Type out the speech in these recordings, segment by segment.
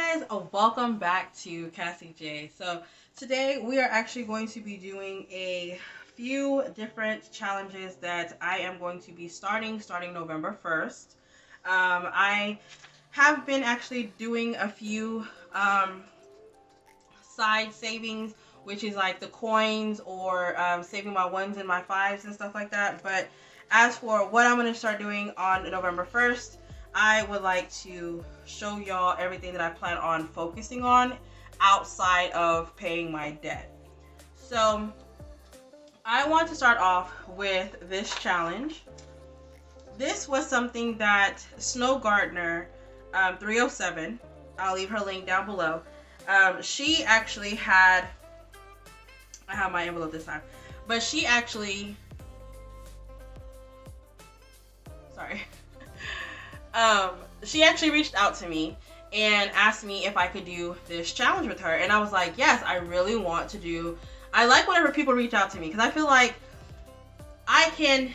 guys, welcome back to Cassie J. So today we are actually going to be doing a few different challenges that I am going to be starting November 1st. I have been actually doing a few side savings, which is like the coins or saving my ones and my fives and stuff like that. But as for what I'm going to start doing on November 1st, I would like to show y'all everything that I plan on focusing on outside of paying my debt. So I want to start off with this challenge. This was something that Snow Gardner 307, I'll leave her link down below. She actually had, I have my envelope this time, but she actually, sorry. She actually reached out to me and asked me if I could do this challenge with her. And I was like, yes, I really want to do. I like whenever people reach out to me because I feel like I can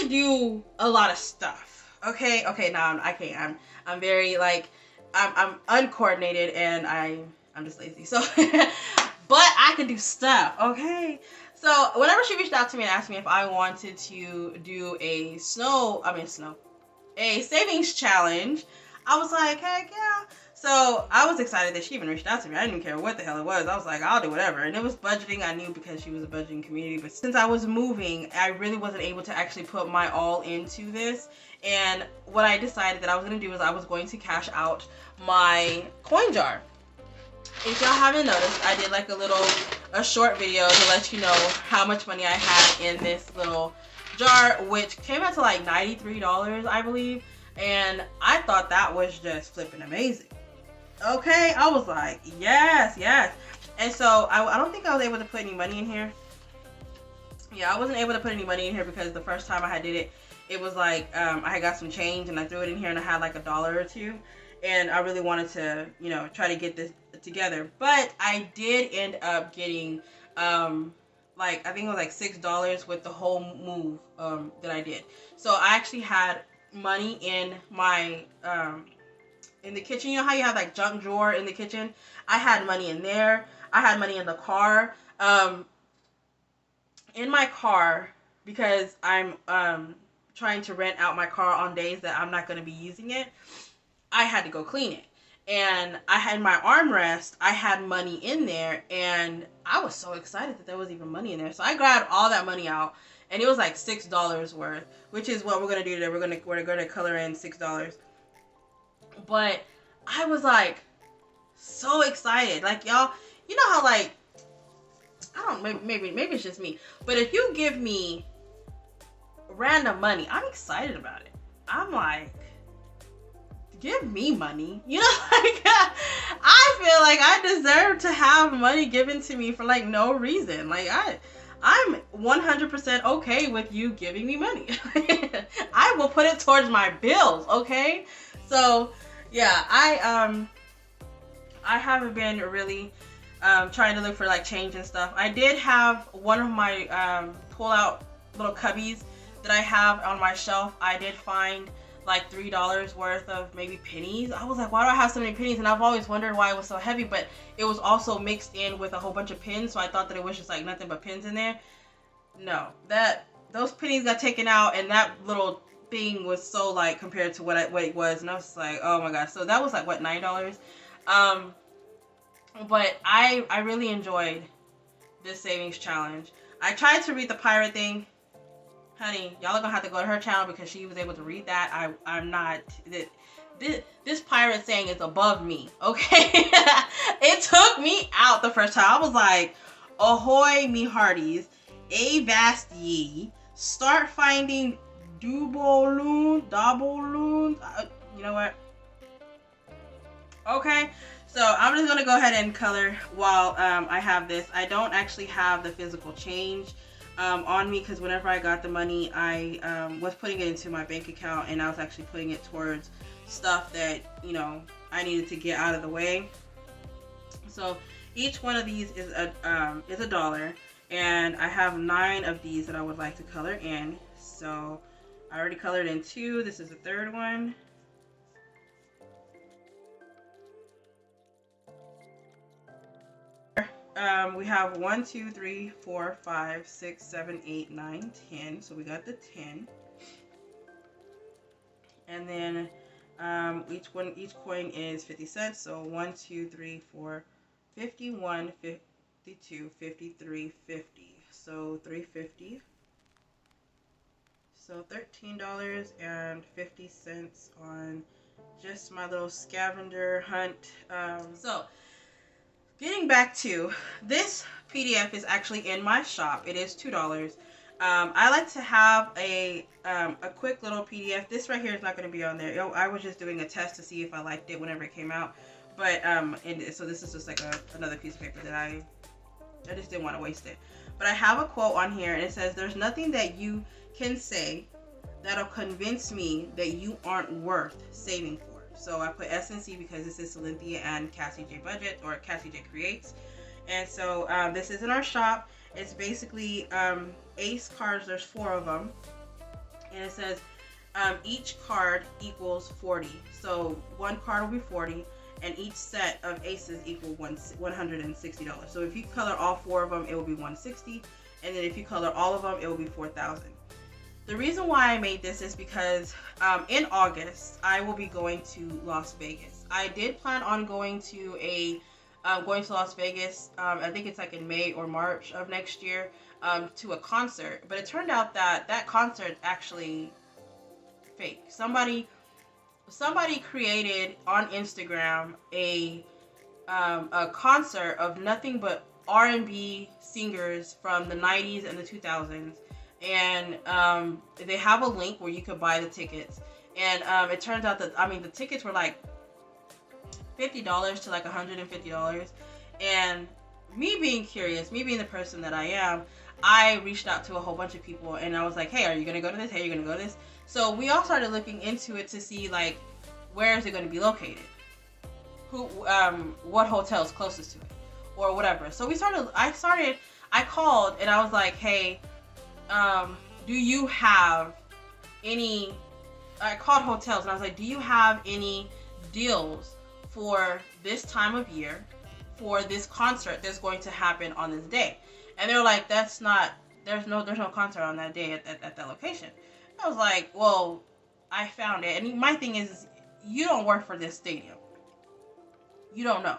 do a lot of stuff. Okay, no, I can't. I'm very like, I'm uncoordinated and I'm just lazy. So, but I can do stuff. Okay. So whenever she reached out to me and asked me if I wanted to do a savings challenge, I was like, heck yeah. So I was excited that she even reached out to me. I didn't even care what the hell it was. I was like, I'll do whatever. And it was budgeting. I knew because she was a budgeting community. But since I was moving, I really wasn't able to actually put my all into this. And what I decided that I was going to do is I was going to cash out my coin jar. If y'all haven't noticed, I did like a short video to let you know how much money I had in this little jar, which came out to like $93, I believe. And I thought that was just flipping amazing. Okay, I was like, yes. And so I don't think I was able to put any money in here. Yeah, I wasn't able to put any money in here because the first time I did it, it was like I had got some change and I threw it in here and I had like $1 or $2. And I really wanted to, try to get this together. But I did end up getting like, I think it was like $6 with the whole move that I did. So I actually had money in my in the kitchen. You know how you have like junk drawer in the kitchen? I had money in there. I had money in the car. In my car, because I'm trying to rent out my car on days that I'm not going to be using it, I had to go clean it. And I had my armrest, I had money in there, and I was so excited that there was even money in there. So I grabbed all that money out, and it was like $6 worth, which is what we're gonna do today. We're gonna color in $6. But I was like so excited, like y'all, you know how like maybe it's just me, but if you give me random money, I'm excited about it. I'm like, give me money, like I feel like I deserve to have money given to me for like no reason. Like I'm 100% okay with you giving me money. I will put it towards my bills, okay? So yeah, I haven't been really trying to look for like change and stuff. I did have one of my pull out little cubbies that I have on my shelf. I did find like $3 worth of maybe pennies. I was like, why do I have so many pennies? And I've always wondered why it was so heavy, but it was also mixed in with a whole bunch of pins, so I thought that it was just like nothing but pins in there. No, those pennies got taken out, and that little thing was so like compared to what it was, and I was like, oh my gosh. So that was like what, $9. But I really enjoyed this savings challenge. I tried to read the pirate thing. Honey, y'all are gonna have to go to her channel because she was able to read that. I'm not. This pirate saying is above me, okay? It took me out the first time. I was like, ahoy me hearties, avast ye, start finding daboloons. You know what? Okay, so I'm just gonna go ahead and color while I have this. I don't actually have the physical change on me because whenever I got the money, I was putting it into my bank account, and I was actually putting it towards stuff that I needed to get out of the way. So each one of these is $1, and I have 9 of these that I would like to color in. So I already colored in 2. This is the third one. we have 1, 2, 3, 4, 5, 6, 7, 8, 9, 10. So we got the 10. And then each coin is 50 cents. So 1, 2, 3, 4, 51, 52, 53, 50. So $3.50. So $13.50 on just my little scavenger hunt. So getting back to this PDF is actually in my shop. It is $2. I like to have a quick little PDF. This right here is not going to be on there. I was just doing a test to see if I liked it whenever it came out. But and so this is just like another piece of paper that I just didn't want to waste it. But I have a quote on here, and it says, "There's nothing that you can say that'll convince me that you aren't worth saving for." So I put SNC because this is Cynthia and Cassie J Budget, or Cassie J Creates. And so this is in our shop. It's basically ace cards. There's 4 of them. And it says each card equals 40. So one card will be 40. And each set of aces equal $160. So if you color all 4 of them, it will be $160. And then if you color all of them, it will be $4,000. The reason why I made this is because in August, I will be going to Las Vegas. I did plan on going to Las Vegas. I think it's like in May or March of next year to a concert. But it turned out that concert actually fake. Somebody created on Instagram a concert of nothing but R&B singers from the 90s and the 2000s, and they have a link where you could buy the tickets. And it turns out that the tickets were like $50 to like $150. And me being curious, me being the person that I am, I reached out to a whole bunch of people, and I was like, "Hey, are you gonna go to this? Hey, are you gonna go to this?" So we all started looking into it to see like where is it going to be located, what hotel is closest to it, or whatever. So I called and I was like, "Hey, do you have any?" I called hotels and I was like, "Do you have any deals for this time of year for this concert that's going to happen on this day?" And they were like, "There's no concert on that day at that location." I was like, "Well, I found it." And my thing is, you don't work for this stadium. You don't know.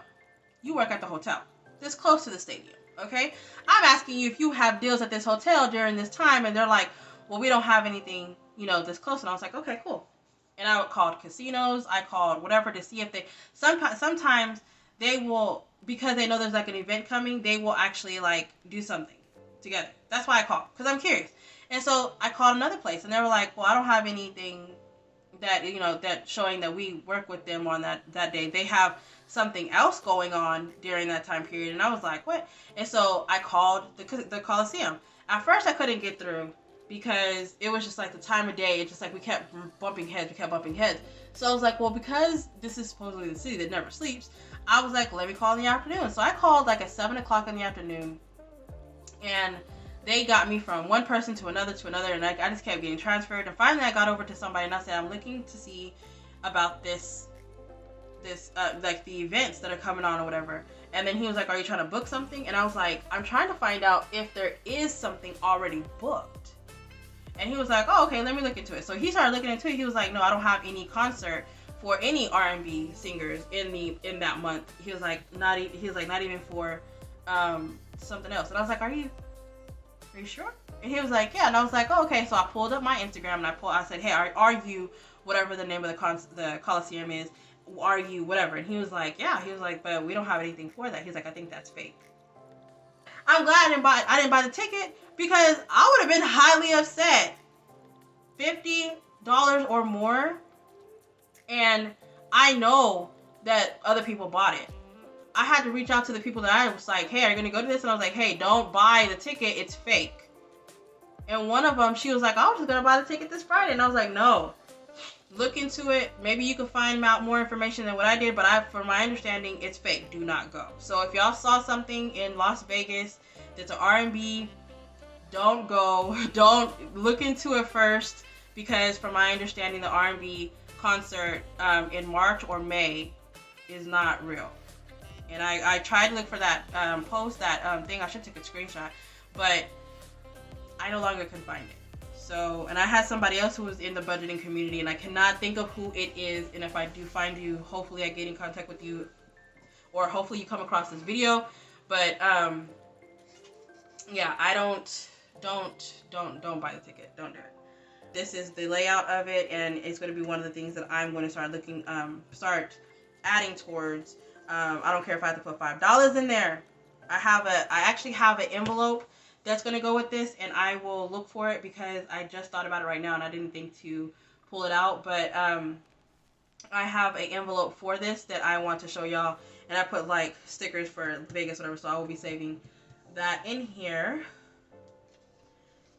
You work at the hotel. This close to the stadium, okay? I'm asking you if you have deals at this hotel during this time, and they're like, "Well, we don't have anything, this close." And I was like, "Okay, cool." And I called casinos. I called whatever to see if they. Sometimes they will, because they know there's like an event coming, they will actually like do something together. That's why I called, because I'm curious. And so I called another place, and they were like, "Well, I don't have anything that that showing that we work with them on that day. They have something else going on during that time period." And I was like, "What?" And so I called the Coliseum. At first I couldn't get through because it was just like the time of day. It's just like we kept bumping heads. So I was like, well, because this is supposedly the city that never sleeps, I was like, let me call in the afternoon. So I called like at 7 o'clock in the afternoon, and they got me from one person to another, and I just kept getting transferred. And finally I got over to somebody and I said, "I'm looking to see about this like the events that are coming on or whatever." And then he was like, "Are you trying to book something?" And I was like, "I'm trying to find out if there is something already booked." And he was like, "Oh, okay, let me look into it." So he started looking into it. He was like, "No, I don't have any concert for any R&B singers in that month." He was like, not even for something else. And I was like, Are you sure?" And he was like, "Yeah." And I was like, "Oh, okay." So I pulled up my Instagram and I said, "Hey, are you whatever the name of the Coliseum is? Are you whatever?" And he was like, "Yeah." He was like, "But we don't have anything for that." He's like, "I think that's fake." I'm glad I didn't buy the ticket, because I would have been highly upset. $50 or more, and I know that other people bought it. I had to reach out to the people that I was like, "Hey, are you going to go to this?" And I was like, "Hey, don't buy the ticket. It's fake." And one of them, she was like, "I was just going to buy the ticket this Friday." And I was like, "No. Look into it. Maybe you can find out more information than what I did. But from my understanding, it's fake. Do not go." So if y'all saw something in Las Vegas that's an R&B, don't go. Don't look into it first, because from my understanding, the R&B concert in March or May is not real. And I tried to look for that post, that thing. I should take a screenshot, but I no longer can find it. So, and I had somebody else who was in the budgeting community, and I cannot think of who it is. And if I do find you, hopefully I get in contact with you, or hopefully you come across this video. But yeah, I don't buy the ticket. Don't do it. This is the layout of it, and it's going to be one of the things that I'm going to start adding towards. I don't care if I have to put $5 in there. I actually have an envelope that's going to go with this, and I will look for it because I just thought about it right now and I didn't think to pull it out. But I have an envelope for this that I want to show y'all, and I put like stickers for Vegas, whatever, so I will be saving that in here.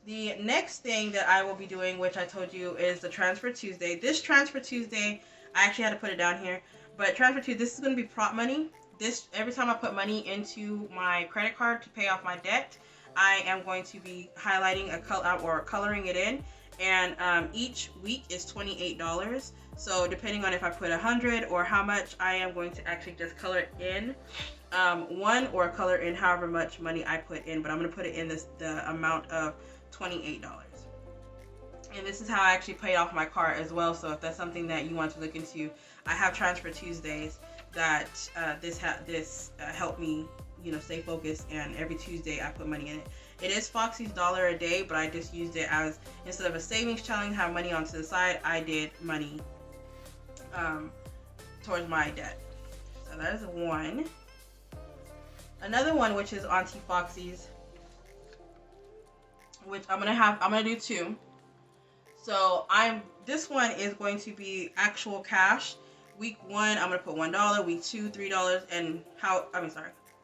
The next thing that I will be doing, which I told you, is the Transfer Tuesday. This Transfer Tuesday, I actually had to put it down here, but Transfer Tuesday, this is going to be prop money. This, every time I put money into my credit card to pay off my debt, I am going to be highlighting a color or coloring it in, and each week is $28. So depending on if I put 100 or how much, I am going to actually just color it in one, or color in however much money I put in, but I'm going to put it in the amount of $28. And this is how I actually paid off my car as well. So if that's something that you want to look into, I have Transfer Tuesdays that this helped me, you know, stay focused, and every Tuesday I put money in it. It is Foxy's $1 a day, but I just used it as, instead of a savings challenge, have money onto the side, I did money towards my debt. So that is one. Another one, which is Auntie Foxy's, which I'm gonna do two. So this one is going to be actual cash. Week 1, I'm gonna put $1. Week 2, $3, and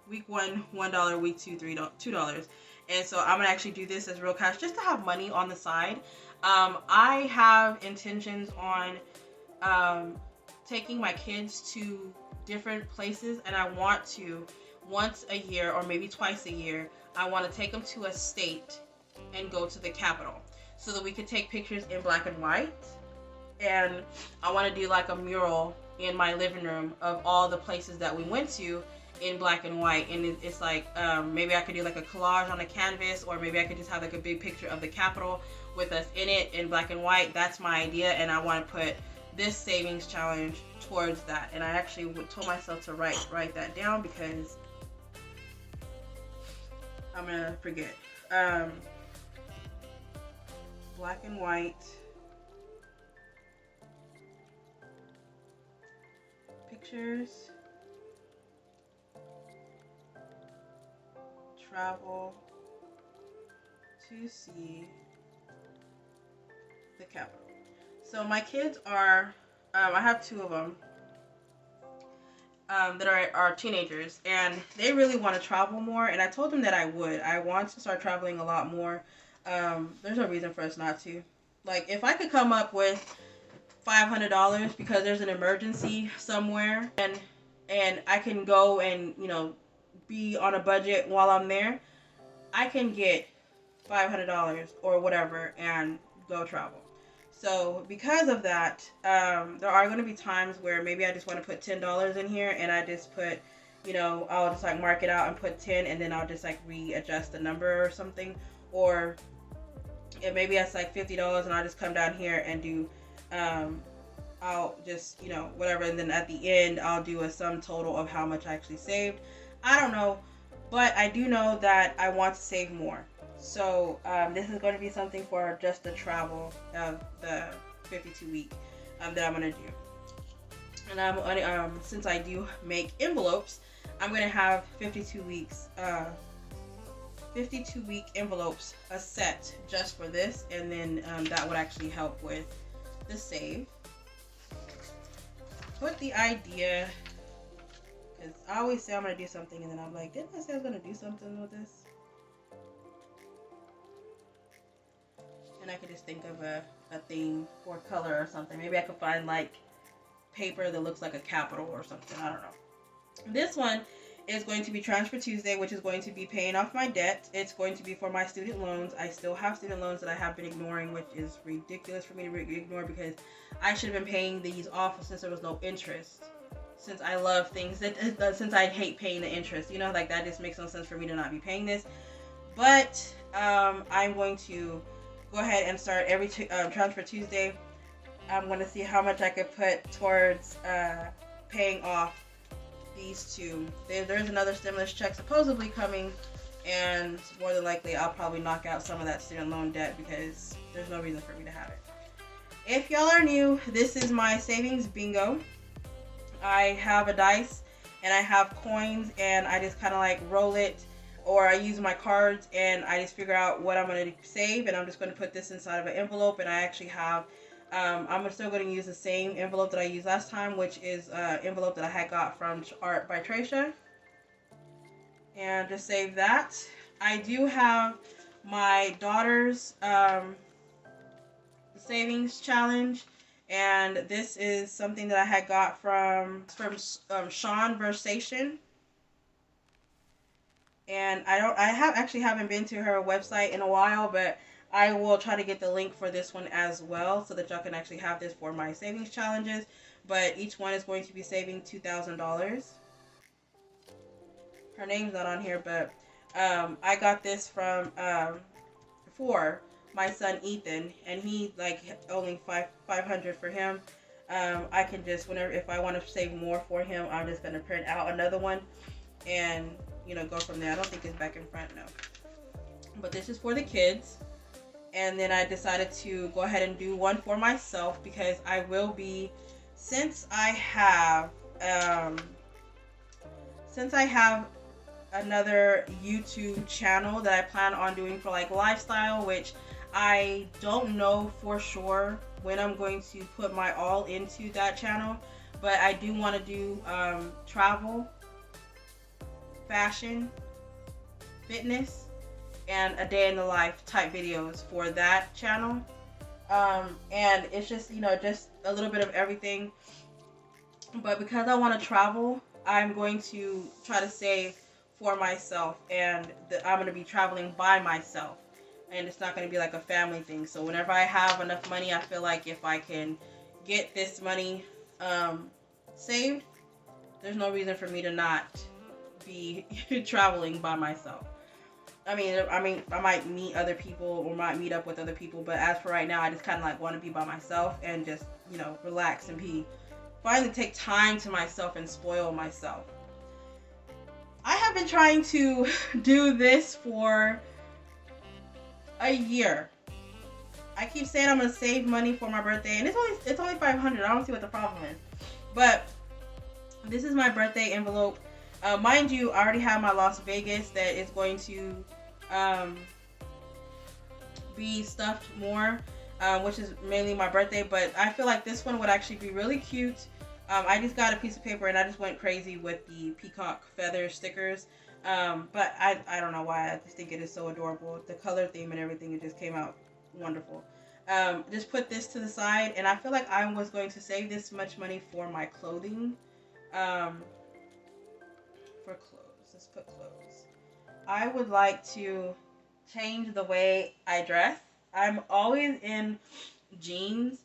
week 1, $1. Week 2, $2. And so I'm gonna actually do this as real cash, just to have money on the side. I have intentions on taking my kids to different places, and I want to, once a year or maybe twice a year, I want to take them to a state and go to the capital, so that we could take pictures in black and white. And I want to do like a mural in my living room of all the places that we went to in black and white. And it's like, maybe I could do like a collage on a canvas, or maybe I could just have like a big picture of the Capitol with us in it in black and white. That's my idea, and I want to put this savings challenge towards that. And I actually told myself to write that down, because I'm gonna forget. Black and white pictures, travel to see the Capitol. So my kids are, I have two of them that are teenagers, and they really want to travel more, and I told them that I would. I want to start traveling a lot more. There's no reason for us not to. Like, if I could come up with $500 because there's an emergency somewhere, and I can go and, you know, be on a budget while I'm there, I can get $500 or whatever and go travel. So because of that, there are going to be times where maybe I just want to put $10 in here, and I just put, you know, I'll just like mark it out and put 10, and then I'll just like readjust the number or something. Or maybe that's like $50, and I'll just come down here and do, I'll just, you know, whatever, and then at the end I'll do a sum total of how much I actually saved. I don't know, but I do know that I want to save more. So this is going to be something for just the travel of the 52-week that I'm going to do. And since I do make envelopes, I'm going to have 52 weeks, 52-week envelopes, a set just for this, and then that would actually help with the save. Put the idea, because I always say I'm going to do something, and then I'm like, didn't I say I was going to do something with this? And I could just think of a theme or color or something. Maybe I could find like paper that looks like a Capitol or something. I don't know. This one is going to be Transfer Tuesday, which is going to be paying off my debt. It's going to be for my student loans. I still have student loans that I have been ignoring, which is ridiculous for me to ignore, because I should have been paying these off since there was no interest. since I love things since I hate paying the interest, you know, like that just makes no sense for me to not be paying this. But I'm going to go ahead and start every Transfer Tuesday. I'm going to see how much I could put towards paying off these two. There's another stimulus check supposedly coming, and more than likely I'll probably knock out some of that student loan debt because there's no reason for me to have it. If y'all are new, this is my savings bingo. I have a dice and I have coins, and I just kind of like roll it, or I use my cards and I just figure out what I'm going to save, and I'm just going to put this inside of an envelope. And I actually have I'm still going to use the same envelope that I used last time, which is an envelope that I had got from Art by Tracia. And just save that. I do have my daughter's savings challenge, and this is something that I had got from Sean Versation. And haven't been to her website in a while, but I will try to get the link for this one as well, so that y'all can actually have this for my savings challenges. But each one is going to be saving $2,000. Her name's not on here, but I got this from for my son Ethan, and he like only $500 for him. I can just, whenever, if I want to save more for him, I'm just gonna print out another one and, you know, go from there. I don't think it's back in front, no. But this is for the kids. And then I decided to go ahead and do one for myself, because I will be, since I have another YouTube channel that I plan on doing for like lifestyle, which I don't know for sure when I'm going to put my all into that channel, but I do want to do travel, fashion, fitness, and a day in the life type videos for that channel. And it's just, you know, just a little bit of everything. But because I want to travel, I'm going to try to save for myself, and I'm going to be traveling by myself, and it's not going to be like a family thing. So whenever I have enough money, I feel like if I can get this money saved, there's no reason for me to not be traveling by myself. I mean, I might meet other people or might meet up with other people, but as for right now, I just kind of like want to be by myself and just, you know, relax and finally take time to myself and spoil myself. I have been trying to do this for a year. I keep saying I'm gonna save money for my birthday, and it's only $500. I don't see what the problem is. But this is my birthday envelope. Mind you, I already have my Las Vegas that is going to be stuffed more, which is mainly my birthday. But I feel like this one would actually be really cute. I just got a piece of paper and I just went crazy with the peacock feather stickers. But I don't know why. I just think it is so adorable. The color theme and everything, it just came out wonderful. Just put this to the side, and I feel like I was going to save this much money for my clothing. For clothes, let's put clothes. I would like to change the way I dress. I'm always in jeans,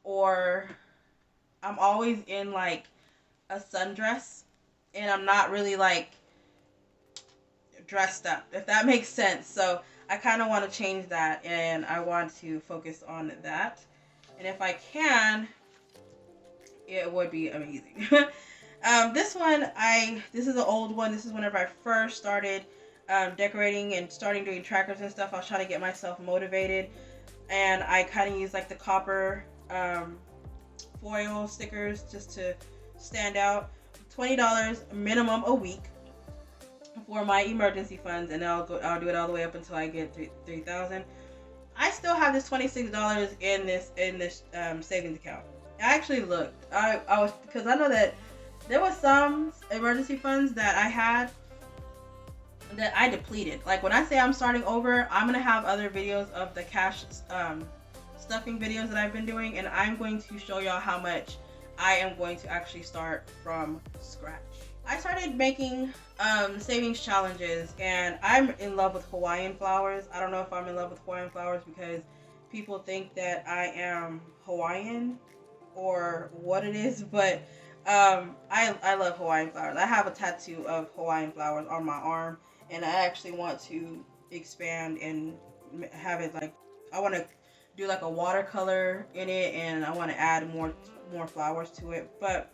or I'm always in like a sundress, and I'm not really like dressed up, if that makes sense. So I kind of want to change that, and I want to focus on that. And if I can, it would be amazing. This is an old one. This is whenever I first started decorating and starting doing trackers and stuff. I was trying to get myself motivated, and I kind of used like the copper foil stickers just to stand out. $20 minimum a week for my emergency funds, and I'll do it all the way up until I get $3,000. I still have this $26 in this savings account. I actually looked. I was, because I know that there was some emergency funds that I had that I depleted. Like when I say I'm starting over, I'm gonna have other videos of the cash stuffing videos that I've been doing, and I'm going to show y'all how much I am going to actually start from scratch. I started making savings challenges, and I'm in love with Hawaiian flowers. I don't know if I'm in love with Hawaiian flowers because people think that I am Hawaiian or what it is, but I love Hawaiian flowers. I have a tattoo of Hawaiian flowers on my arm, and I actually want to expand and have it like, I want to do like a watercolor in it, and I want to add more flowers to it. But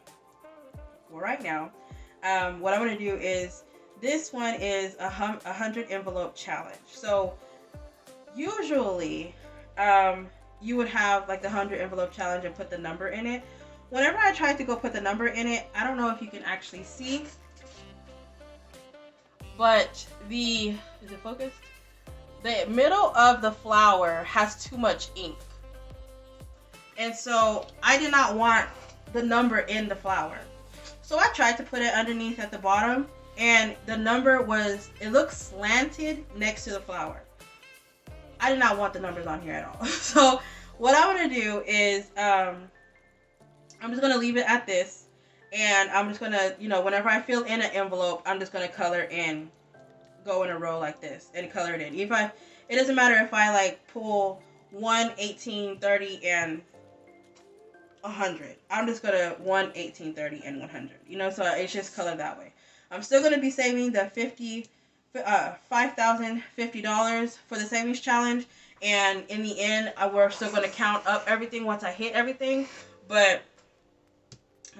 for right now, what I'm gonna do is, this one is a 100 envelope challenge. So usually, you would have like the 100 envelope challenge and put the number in it. Whenever I tried to go put the number in it, I don't know if you can actually see, but is it focused? The middle of the flower has too much ink. And so I did not want the number in the flower. So I tried to put it underneath at the bottom, and the number it looked slanted next to the flower. I did not want the numbers on here at all. So what I'm going to do is, I'm just going to leave it at this, and I'm just going to, whenever I fill in an envelope, I'm just going to color in, go in a row like this, and color it in. It doesn't matter if I like pull 1, 18, 30, and 100. I'm just going to 1, 18, 30, and 100. So it's just colored that way. I'm still going to be saving the $5,050 for the savings challenge, and in the end, we're still going to count up everything once I hit everything, but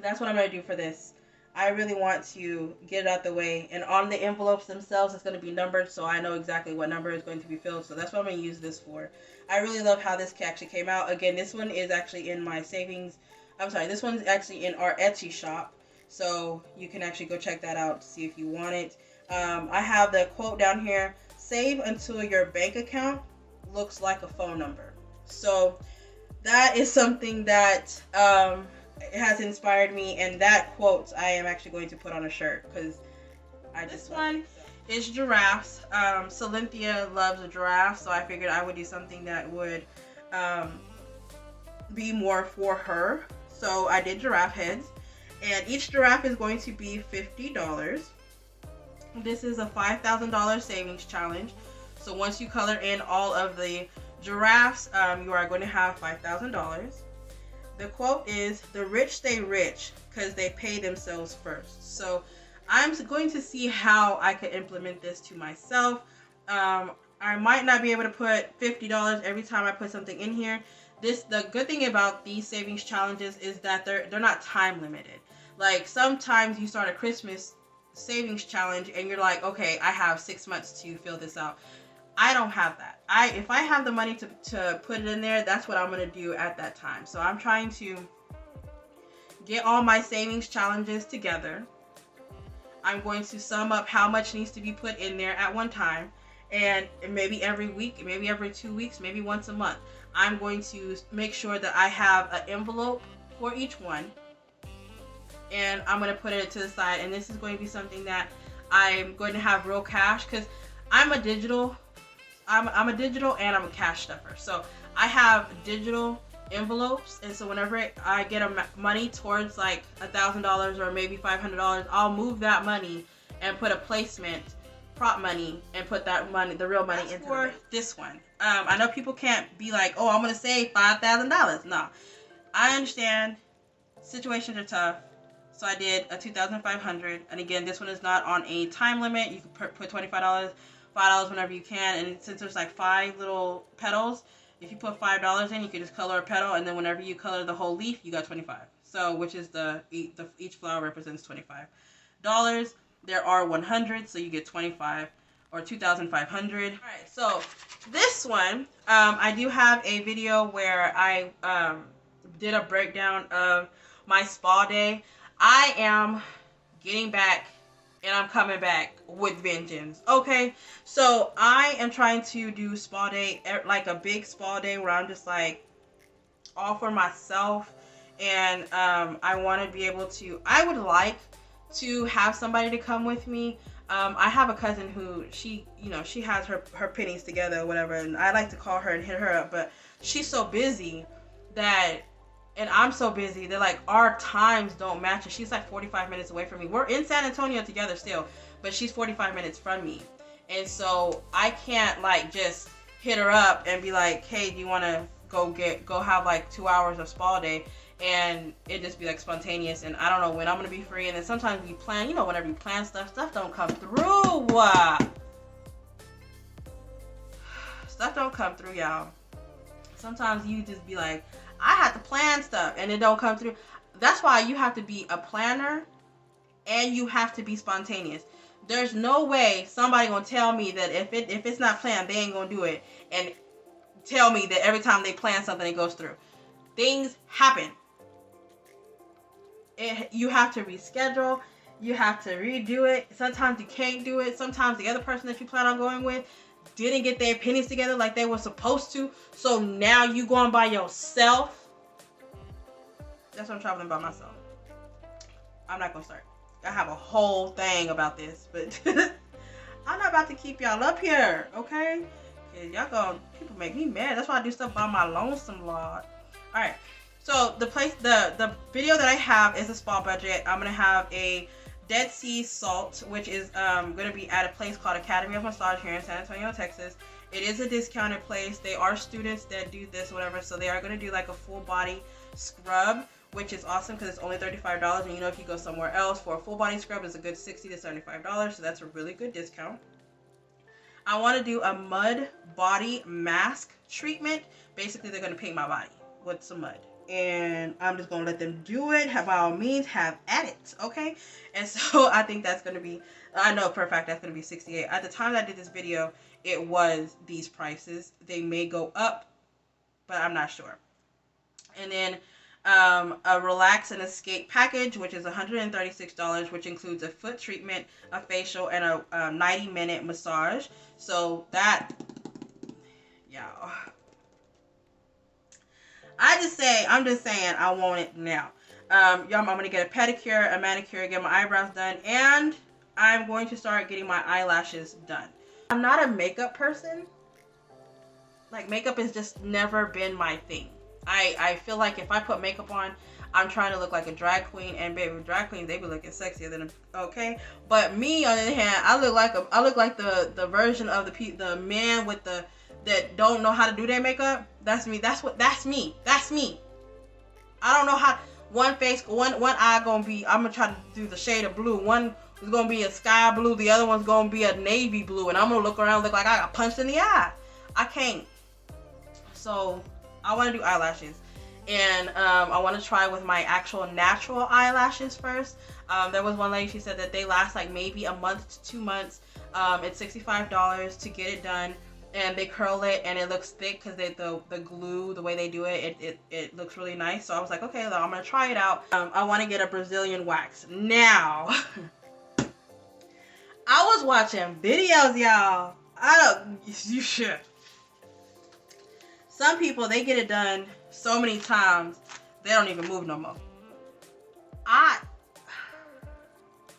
that's what I'm going to do for this. I really want to get it out the way, and on the envelopes themselves, it's going to be numbered, so I know exactly what number is going to be filled, so that's what I'm going to use this for. I really love how this actually came out. Again, this one is actually in my savings, this one's actually in our Etsy shop, so you can actually go check that out to see if you want it. I have the quote down here: save until your bank account looks like a phone number. So that is something that it has inspired me, and that quote I am actually going to put on a shirt, because this one is giraffes. Cynthia loves a giraffe, so I figured I would do something that would be more for her. So I did giraffe heads, and each giraffe is going to be $50. This is a $5,000 savings challenge. So once you color in all of the giraffes, you are going to have $5,000. The quote is, "The rich stay rich because they pay themselves first." So I'm going to see how I could implement this to myself. I might not be able to put $50 every time I put something in here. The good thing about these savings challenges is that they're not time limited. Like, sometimes you start a Christmas savings challenge and you're like, okay, I have 6 months to fill this out. I don't have that. If I have the money to put it in there, that's what I'm going to do at that time. So I'm trying to get all my savings challenges together. I'm going to sum up how much needs to be put in there at one time, and maybe every week, maybe every 2 weeks, maybe once a month. I'm going to make sure that I have an envelope for each one, and I'm going to put it to the side. And this is going to be something that I'm going to have real cash, because I'm a digital and I'm a cash stuffer. So I have digital envelopes, and so whenever I get money towards like $1,000 or maybe $500, I'll move that money and put a placement, prop money, and put that money, the real money, into for this one. I know people can't be like, oh, I'm gonna save $5,000. No, I understand situations are tough, so I did a $2,500, and again, this one is not on a time limit. You can put $25, $5 whenever you can, and since there's like 5 little petals, if you put $5 in, you can just color a petal, and then whenever you color the whole leaf, you got 25. So, which is each flower represents $25. There are 100, so you get 25 or 2,500. All right, so this one, I do have a video where I did a breakdown of my spa day. I am getting back, and I'm coming back with vengeance. Okay, so I am trying to do spa day, like a big spa day where I'm just like all for myself, and I want to be able to, I would like to have somebody to come with me. I have a cousin who she has her pennies together or whatever, and I like to call her and hit her up, but she's so busy and I'm so busy that like our times don't match, and she's like 45 minutes away from me. We're in San Antonio together still, but she's 45 minutes from me, and so I can't like just hit her up and be like, hey, do you want to go have like 2 hours of spa day? and it just be like spontaneous, and I don't know when I'm gonna be free. And then sometimes we plan, you know, whenever we plan stuff don't come through. Stuff don't come through, y'all. Sometimes you just be like, I have to plan stuff and it don't come through. That's why you have to be a planner and you have to be spontaneous. There's no way somebody gonna tell me that if it's not planned, they ain't gonna do it, and tell me that every time they plan something, it goes through. Things happen. You have to reschedule. You have to redo it. Sometimes you can't do it. Sometimes the other person that you plan on going with didn't get their pennies together like they were supposed to. So now you going by yourself. That's why I'm traveling by myself. I'm not gonna start. I have a whole thing about this, but I'm not about to keep y'all up here, okay? Y'all gonna, people make me mad. That's why I do stuff by my lonesome, Lord. Alright, so the video that I have is a spa budget. I'm gonna have a Dead Sea Salt, which is gonna be at a place called Academy of Massage here in San Antonio, Texas. It is a discounted place. They are students that do this, whatever, so they are gonna do like a full body scrub, which is awesome because it's only $35, and you know if you go somewhere else for a full body scrub, it's a good $60 to $75, so that's a really good discount. I want to do a mud body mask treatment. Basically, they're going to paint my body with some mud, and I'm just going to let them do it. By all means, have at it, okay? And so I think that's going to be, I know for a fact that's going to be $68. At the time that I did this video, it was these prices. They may go up, but I'm not sure. And then a relax and escape package, which is $136, which includes a foot treatment, a facial, and a 90-minute massage. So that, y'all, I'm just saying I want it now. Y'all, I'm gonna get a pedicure, a manicure, get my eyebrows done, and I'm going to start getting my eyelashes done. I'm not a makeup person. Like, makeup has just never been my thing. I feel like if I put makeup on, I'm trying to look like a drag queen, and baby, drag queens, they be looking sexier than okay. But me, on the other hand, I look like the version of the man with that don't know how to do their makeup. That's me. That's me. I don't know how. One eye gonna be, I'm gonna try to do the shade of blue. One is gonna be a sky blue. The other one's gonna be a navy blue, and I'm gonna look around, look like I got punched in the eye. I can't. So I want to do eyelashes, and I want to try with my actual natural eyelashes first. There was one lady, she said that they last like maybe a month to 2 months. It's $65 to get it done, and they curl it, and it looks thick because the glue, the way they do it looks really nice. So I was like, okay, I'm gonna try it out. I want to get a Brazilian wax. Now I was watching videos, y'all. You should. Some people, they get it done so many times, they don't even move no more. I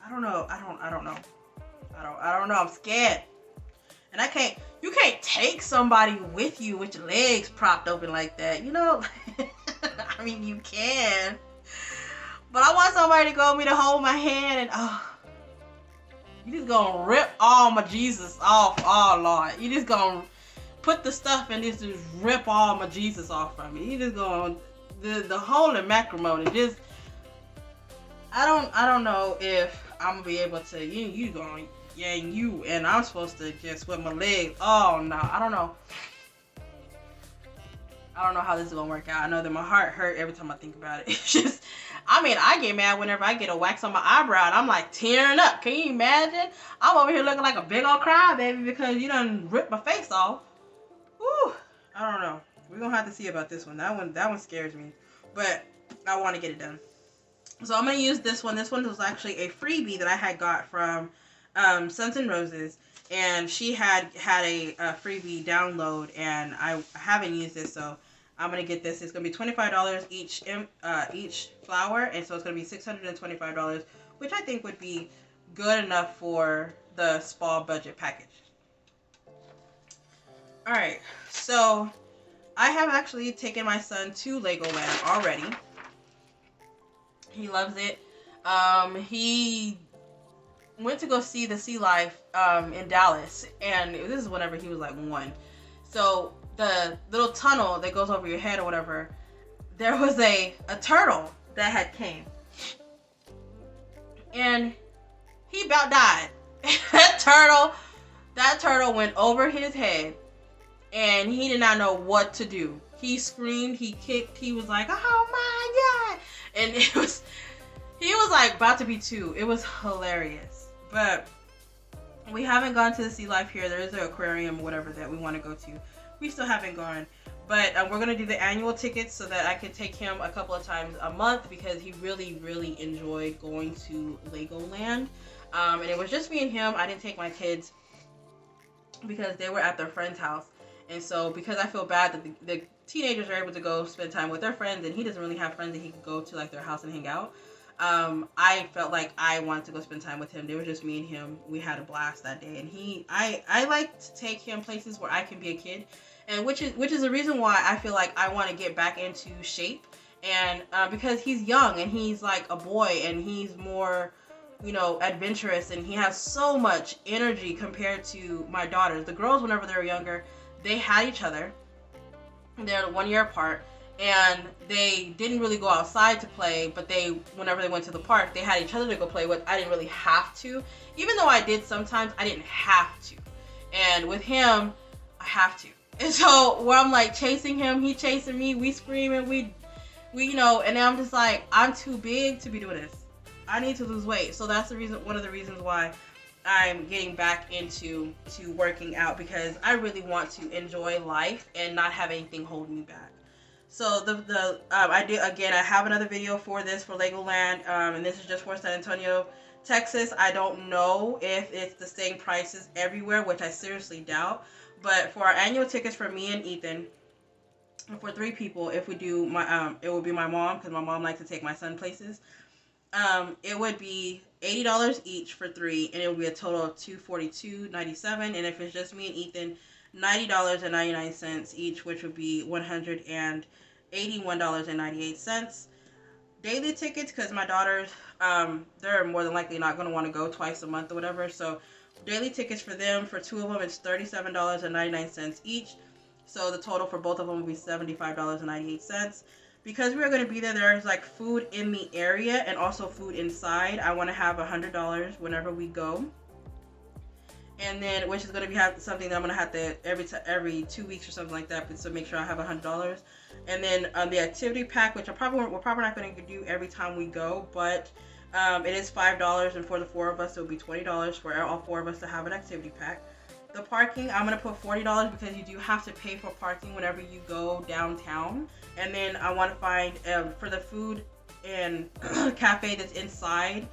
don't know. I don't know. I'm scared. And you can't take somebody with you with your legs propped open like that, you know? I mean, you can. But I want somebody to go with me to hold my hand, and you just gonna rip all my Jesus off. Oh, Lord. You just gonna put the stuff and just rip all my Jesus off from me. You just going the whole macrimony. Just I don't know if I'm gonna be able to. You going you and I'm supposed to just with my legs. Oh no, I don't know. I don't know how this is gonna work out. I know that my heart hurt every time I think about it. It's just, I mean, I get mad whenever I get a wax on my eyebrow and I'm like tearing up. Can you imagine? I'm over here looking like a big old crybaby because you done ripped my face off. Whew, I don't know. We're gonna have to see about this one. That one scares me, but I want to get it done. So I'm gonna use this one. This one was actually a freebie that I had got from Sons and Roses, and she had a freebie download, and I haven't used this, so I'm gonna get this. It's gonna be $25 each flower, and so it's gonna be $625, which I think would be good enough for the spa budget package. Alright, so I have actually taken my son to Legoland already. He loves it. He went to go see the sea life in Dallas, and this is whenever he was like 1. So the little tunnel that goes over your head or whatever, there was a turtle that had came, and he about died. that turtle went over his head, and he did not know what to do. He screamed, he kicked, he was like, "Oh my god!" And he was like about to be two. It was hilarious. But we haven't gone to the sea life here. There is an aquarium or whatever that we want to go to. We still haven't gone. But we're going to do the annual tickets so that I can take him a couple of times a month, because he really, really enjoyed going to Legoland. And it was just me and him. I didn't take my kids because they were at their friend's house. And so because I feel bad that the teenagers are able to go spend time with their friends, and he doesn't really have friends that he can go to like their house and hang out, I felt like I wanted to go spend time with him. They were just me and him. We had a blast that day. And I like to take him places where I can be a kid. And which is the reason why I feel like I want to get back into shape, and because he's young and he's like a boy, and he's more, adventurous, and he has so much energy compared to my daughters. The girls, whenever they were younger, they had each other. They're 1 year apart, and they didn't really go outside to play, but whenever they went to the park, they had each other to go play with. I didn't really have to. Even though I did sometimes, I didn't have to. And with him, I have to. And so where I'm like chasing him, he chasing me, we screaming, we and then I'm just like, I'm too big to be doing this. I need to lose weight. So that's one of the reasons why I'm getting back into working out, because I really want to enjoy life and not have anything holding me back. So I have another video for this for Legoland, and this is just for San Antonio, Texas. I don't know if it's the same prices everywhere, which I seriously doubt. But for our annual tickets for me and Ethan, for 3 people, if we do it would be my mom, because my mom likes to take my son places. It would be $80 each for 3, and it would be a total of $242.97. And if it's just me and Ethan, $90.99 each, which would be $181.98. Daily tickets, because my daughters, they're more than likely not going to want to go twice a month or whatever. So daily tickets for them, for 2 of them, it's $37.99 each. So the total for both of them will be $75.98. Because we are going to be there, there's like food in the area and also food inside. I want to have $100 whenever we go. And then, which is going to be something that I'm going to have to every 2 weeks or something like that, so make sure I have $100. And then the activity pack, which we're probably not going to do every time we go, but it is $5, and for the 4 of us, it will be $20 for all 4 of us to have an activity pack. The parking, I'm going to put $40, because you do have to pay for parking whenever you go downtown. And then I want to find, for the food and cafe that's inside,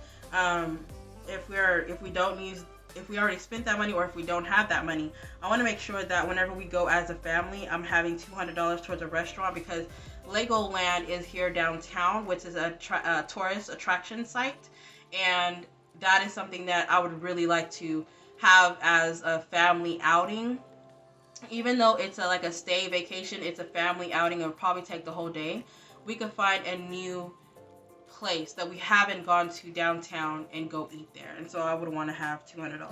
if we already spent that money, or if we don't have that money, I want to make sure that whenever we go as a family, I'm having $200 towards a restaurant, because Legoland is here downtown, which is a tourist attraction site, and that is something that I would really like to have as a family outing. Even though it's like a stay vacation, it's a family outing. It'll probably take the whole day. We could find a new place that we haven't gone to downtown and go eat there. And so I would want to have $200.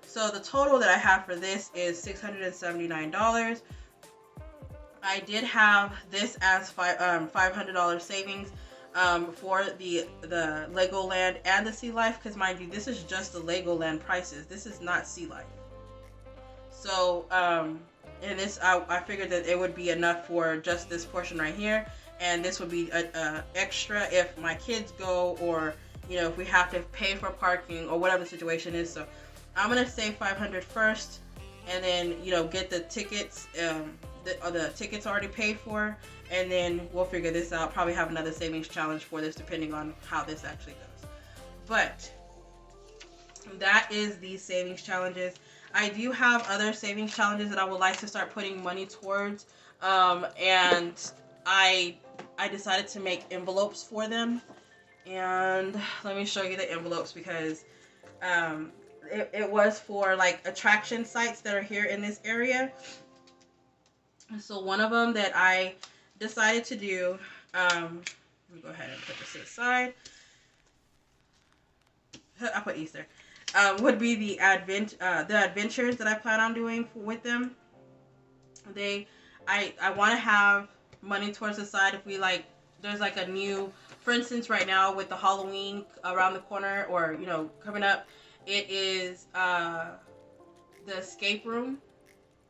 So the total that I have for this is $679. I did have this as $500 savings for the Legoland and the Sea Life, because mind you, this is just the Legoland prices. This is not Sea Life. So, and this, I figured that it would be enough for just this portion right here, and this would be a extra if my kids go, or, if we have to pay for parking, or whatever the situation is. So, I'm going to save $500 first, and then, get the tickets, the tickets already paid for, and then we'll figure this out. Probably have another savings challenge for this, depending on how this actually goes. But, that is the savings challenges. I do have other savings challenges that I would like to start putting money towards, and I decided to make envelopes for them. And let me show you the envelopes, because it was for like attraction sites that are here in this area. So one of them that I decided to do, let me go ahead and put this aside. I put Easter. Would be the adventures that I plan on doing with them. I want to have money towards the side if we like, there's like a new, for instance, right now with the Halloween around the corner, or you know, coming up, it is the escape room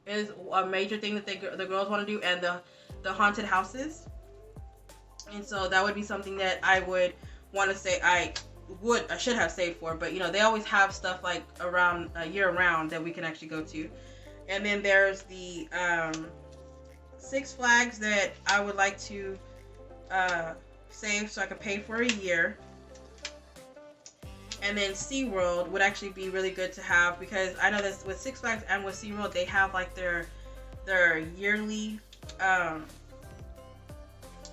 is a major thing that the girls want to do, and the haunted houses. And so that would be something that I would want to say I should have saved for, but you know, they always have stuff like around year round that we can actually go to. And then there's the Six Flags that I would like to save so I could pay for a year. And then SeaWorld would actually be really good to have, because I know that with Six Flags and with SeaWorld, they have like their yearly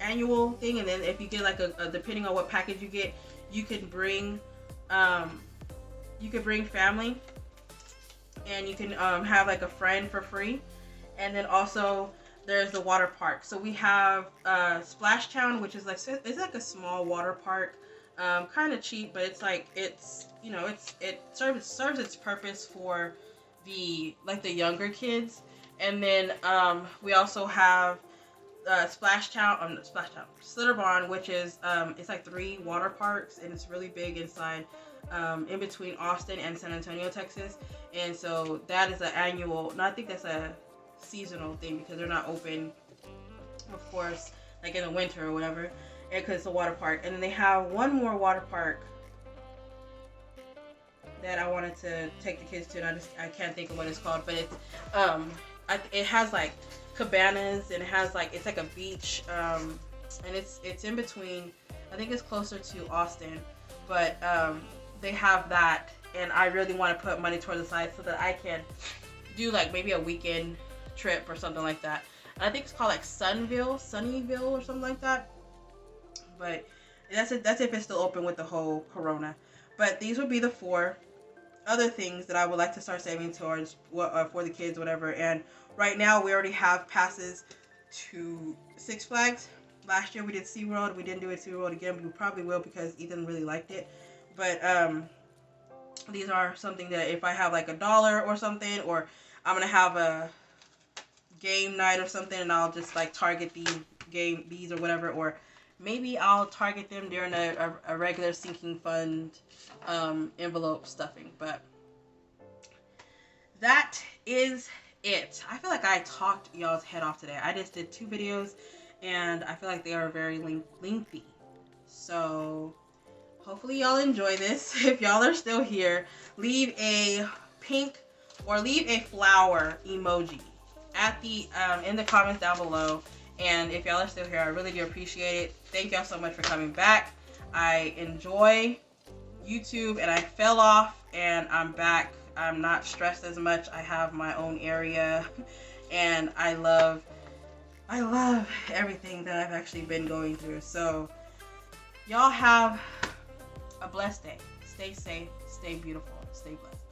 annual thing. And then if you get like a depending on what package you get, you can bring family, and you can have like a friend for free. And then also there's the water park. So we have Splash Town, which is like, it's like a small water park, kind of cheap, but it's like, it's, you know, it serves its purpose for the younger kids. And then we also have Slitterbond, which is it's like 3 water parks, and it's really big inside, in between Austin and San Antonio, Texas. And so that is an annual, no, I think that's a seasonal thing, because they're not open, of course, like in the winter or whatever, because it's a water park. And then they have one more water park that I wanted to take the kids to, and I can't think of what it's called, but it's it has like cabanas, and it has like, it's like a beach, and it's in between, I think it's closer to Austin, but they have that, and I really want to put money toward the side so that I can do like maybe a weekend trip or something like that. And I think it's called like Sunnyville or something like that, but that's if it's still open with the whole corona. But these would be the 4 other things that I would like to start saving towards for the kids, whatever. And right now we already have passes to Six Flags. Last year we did SeaWorld. We didn't do it SeaWorld again, but we probably will, because Ethan really liked it. But these are something that if I have like $1 or something, or I'm gonna have a game night or something, and I'll just like target these or whatever, or maybe I'll target them during a regular sinking fund envelope stuffing. But that is it. I feel like I talked y'all's head off today. I just did 2 videos, and I feel like they are very lengthy. So hopefully y'all enjoy this. If y'all are still here, leave a pink or leave a flower emoji at the in the comments down below. And if y'all are still here, I really do appreciate it. Thank y'all so much for coming back. I enjoy YouTube, and I fell off, and I'm back. I'm not stressed as much. I have my own area, and I love everything that I've actually been going through. So y'all have a blessed day. Stay safe, stay beautiful, stay blessed.